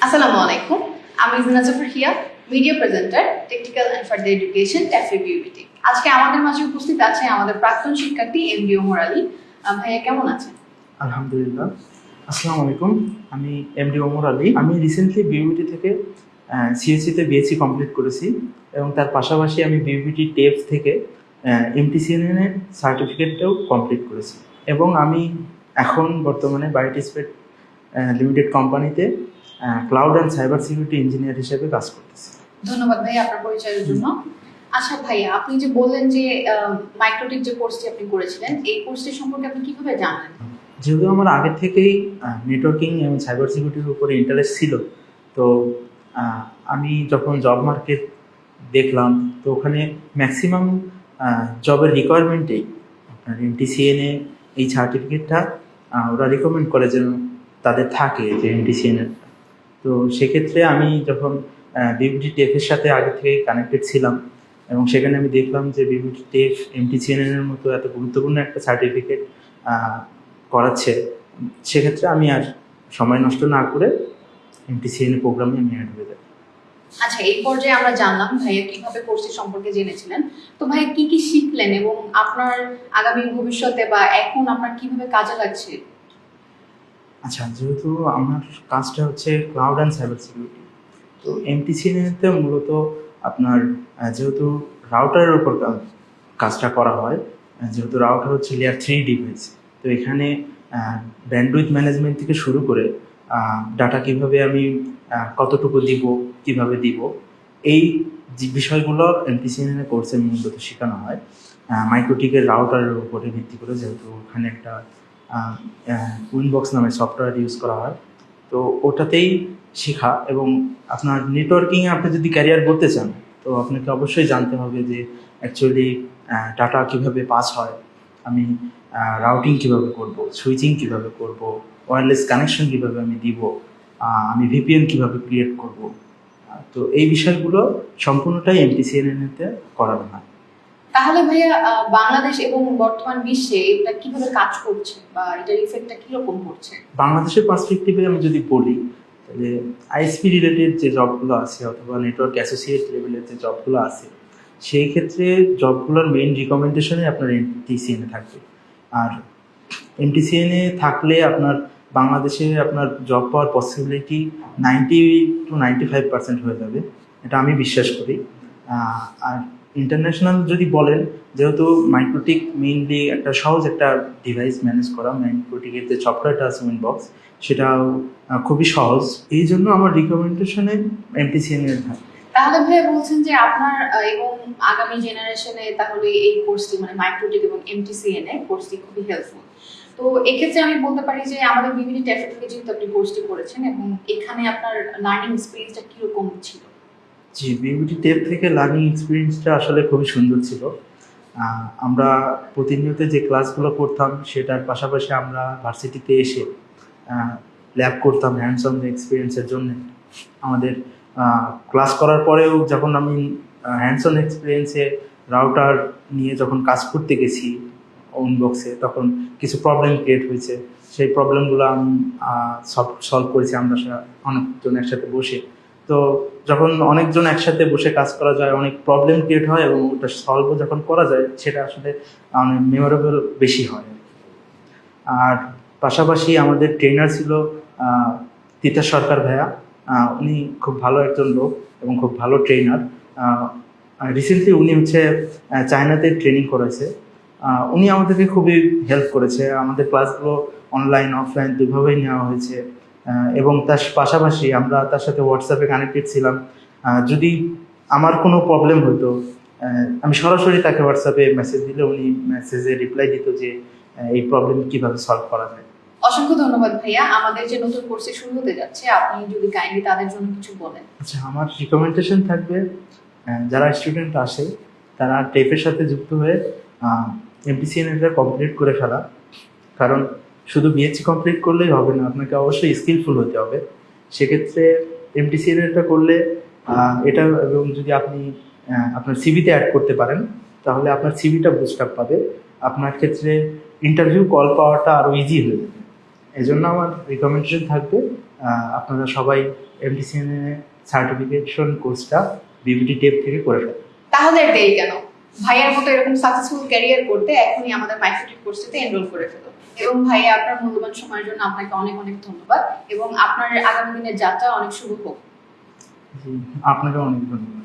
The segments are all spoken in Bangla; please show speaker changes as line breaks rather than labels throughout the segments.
আসসালামু আলাইকুম। আমি Zina Zafar Hiya, media presenter, technical and further education, ট্যাফরি বিউটি। আজকে আমাদের মাঝে উপস্থিত আছে আমাদের প্রাক্তন শিক্ষার্থী এমডি ওমর আলী। ভাইয়া কেমন আছেন?
আলহামদুলিল্লাহ। আসসালামু আলাইকুম। আমি এমডি ওমর আলী। আমি রিসেন্টলি বিউবিটি থেকে সিএসসিতে বিএসসি কমপ্লিট করেছি এবং তার পাশাপাশি আমি বিউবিটি টেপ থেকে এমটিসিএন এর সার্টিফিকেটটাও কমপ্লিট করেছি এবং আমি এখন বর্তমানে বায়োটিসপেট লিমিটেড কোম্পানিতে cloud and cyber security engineer হিসেবে কাজ করতেছি।
ধন্যবাদ ভাইয়া আপনার পরিচয়ের জন্য। আচ্ছা ভাইয়া, আপনি যে বললেন যে মাইক্রোটিক যে কোর্সটি আপনি করেছিলেন, এই কোর্সটি সম্পর্কে আপনি কিভাবে জানেন?
যেহেতু আমার আগে থেকেই নেটওয়ার্কিং এবং সাইবার সিকিউরিটির উপরে ইন্টারেস্ট ছিল, তো আমি যখন জব মার্কেট দেখলাম, তো ওখানে ম্যাক্সিমাম জবের রিকোয়ারমেন্টেই আপনার এমটিসিএনএ এই সার্টিফিকেটটা ওরা রিকমেন্ড করে যেন তাদের থাকে যে এমটিসিএনএ। তো সেক্ষেত্রে আমি যখন বিবিটি টেফের সাথে আগে থেকে কানেক্টেড ছিলাম এবং সেখানে আমি দেখলাম যে বিবিটি টেফ এমটিসিএনএন এর মতো এত গুরুত্বপূর্ণ একটা সার্টিফিকেট করাচ্ছে, সেক্ষেত্রে আমি আর সময় নষ্ট না করে এমটিসিএনএ প্রোগ্রামে আমি অ্যাড হয়ে যাই।
আচ্ছা, এই পর্যায়ে আমরা জানলাম ভাইয়া কিভাবে কোর্সটি সম্পর্কে জেনেছিলেন। তো ভাইয়া কি কি শিখলেন এবং আপনার আগামী ভবিষ্যতে বা এখন আপনার কিভাবে কাজে লাগছে?
আচ্ছা, যেহেতু আমার কাজটা হচ্ছে ক্লাউড অ্যান্ড সাইবার সিকিউরিটি, তো এমটিসিএনএতে মূলত আপনার যেহেতু রাউটারের উপর কাজটা করা হয়, যেহেতু রাউটার হচ্ছে লেয়ার 3 ডিভাইস, তো এখানে ব্যান্ডউইথ ম্যানেজমেন্ট থেকে শুরু করে ডাটা কিভাবে আমি কতটুকু দিব, কিভাবে দিব, এই যে বিষয়গুলো এমটিসিএনএ কোর্সে মূলত শেখানো হয় মাইক্রোটিকের রাউটারের উপরে ভিত্তি করে, যেহেতু ওখানে একটা উইনবক্স নামে সফটওয়্যার ইউজ করা হয়, তো ওটাতেই শেখা। এবং আপনার নেটওয়ার্কিংয়ে আপনি যদি ক্যারিয়ার করতে চান, তো আপনাকে অবশ্যই জানতে হবে যে অ্যাকচুয়ালি ডাটা কীভাবে পাস হয়, আমি রাউটিং কীভাবে করব, সুইচিং কীভাবে করব, ওয়্যারলেস কানেকশন কীভাবে আমি দিব, আমি ভিপিএন কীভাবে ক্রিয়েট করব। তো এই বিষয়গুলো সম্পূর্ণটাই এমটিসিএনএতে করানো হয়।
তাহলে ভাইয়া বাংলাদেশ এবং বর্তমান বিশ্বে এটা কিভাবে কাজ করছে বা এটার ইফেক্টটা কিরকম পড়ছে?
বাংলাদেশের পার্সপেক্টিভে আমি যদি বলি, তাহলে আইএসপি রিলেটেড যে জবগুলো আছে অথবা নেটওয়ার্ক অ্যাসোসিয়েট লেভেলের যে জবগুলো আছে, সেই ক্ষেত্রে জবগুলোর মেইন রিকমেন্ডেশনে আপনার এমটিসিএনএ থাকবে। আর এমটিসিএনএ থাকলে আপনার বাংলাদেশে আপনার জব পাওয়ার পসিবিলিটি 90-95% হয়ে যাবে, এটা আমি বিশ্বাস করি। আর ইন্টারন্যাশনাল যদি বলেন, যেহেতু মাইক্রোটিক মেইনলি একটা সহজ একটা ডিভাইস ম্যানেজ করা, মাইক্রোটিকের যে সফটওয়্যারটা আছে উইনবক্স, সেটাও খুবই সহজ, এই জন্য আমার রিকমেন্ডেশনে এমটিসিএনএ থাকে।
তাহলে ভাইয়া বলছেন যে আপনার এবং আগামী জেনারেশনে তাহলে এই কোর্সটি মানে মাইক্রোটিক এবং এমটিসিএনএ কোর্সটি খুবই হেল্পফুল। তো এক্ষেত্রে আমি বলতে পারি যে আমাদের বিভিন্ন ট্যাফে থেকে যেহেতু আপনি কোর্সটি করেছেন এবং এখানে আপনার লার্নিং এক্সপিরিয়েন্সটা কিরকম ছিল?
জি, বিউটি টেপ থেকে লার্নিং এক্সপিরিয়েন্সটা আসলে খুবই সুন্দর ছিল। আমরা প্রতিনিয়ত যে ক্লাসগুলো করতাম, সেটার পাশাপাশি আমরা ভার্সিটিতে এসে ল্যাব করতাম হ্যান্ডস অন এক্সপিরিয়েন্সের জন্য। আমাদের ক্লাস করার পরেও যখন আমি হ্যান্ডস অন এক্সপিরিয়েন্সে রাউটার নিয়ে যখন কাজ করতে গেছি উইনবক্সে, তখন কিছু প্রবলেম ক্রিয়েট হয়েছে। সেই প্রবলেমগুলো আমি সলভ করেছি আমরা অনেকজন একসাথে বসে। তো যখন অনেকজন একসাথে বসে কাজ করা যায়, অনেক প্রবলেম ক্রিয়েট হয় এবং ওটা সলভও যখন করা যায়, সেটা আসলে অনেক মেমোরেবল বেশি হয়। আর পাশাপাশি আমাদের ট্রেনার ছিল তিতাস সরকার ভাইয়া। উনি খুব ভালো একজন লোক এবং খুব ভালো ট্রেনার। রিসেন্টলি উনি হচ্ছে চায়নাতে ট্রেনিং করেছে। উনি আমাদেরকে খুবই হেল্প করেছে। আমাদের ক্লাসগুলো অনলাইন অফলাইন দুইভাবেই নেওয়া হয়েছে এবং তার পাশাপাশি আমরা তার সাথে হোয়াটসঅ্যাপে কানেক্টেড ছিলাম। যদি আমার কোনো প্রবলেম হতো, আমি সরাসরি তাকে হোয়াটসঅ্যাপে মেসেজ দিলে উনি মেসেজে রিপ্লাই দিত যে এই প্রবলেম কীভাবে সলভ করা যায়।
অসংখ্য ধন্যবাদ ভাইয়া। আমাদের যে নতুন কোর্সে শুরু হতে যাচ্ছে, আপনি যদি কাইন্ডলি তাদের জন্য কিছু বলেন।
আচ্ছা, আমার রিকমেন্ডেশন থাকবে যারা স্টুডেন্ট আসে তারা টেপের সাথে যুক্ত হয়ে এমটিসিএনএটা কমপ্লিট করে ফেলা। কারণ শুধু বিএসসি কমপ্লিট করলেই হবে না, আপনাকে অবশ্যই স্কিলফুল হতে হবে। সেক্ষেত্রে এমটিসিএনএটা করলে এটা, এবং যদি আপনি আপনার সিভিতে অ্যাড করতে পারেন, তাহলে আপনার সিভিটা বুস্ট আপ পাবে, আপনার ক্ষেত্রে ইন্টারভিউ কল পাওয়াটা আরও ইজি হয়ে যাবে। এই জন্য আমার রিকমেন্ডেশন থাকবে আপনারা সবাই এমটিসিএন সার্টিফিকেশন কোর্সটা বিবিটি টেপ থেকে করে ফেলেন।
তাহলে আর দেরি কেন? ভাইয়ার মতো এরকম সাকসেসফুল ক্যারিয়ার করতে এখনই আমাদের মাইক্রোটেক কোর্সটিতে এনরোল করে ফেলো। এবং ভাইয়া আপনার মূল্যবান সময়ের জন্য আপনাকে অনেক অনেক ধন্যবাদ এবং আপনার আগামী দিনের যাত্রা অনেক শুভ হোক।
জি, আপনাকেও অনেক ধন্যবাদ।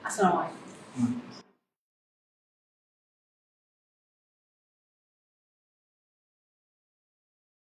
আসসালামু আলাইকুম।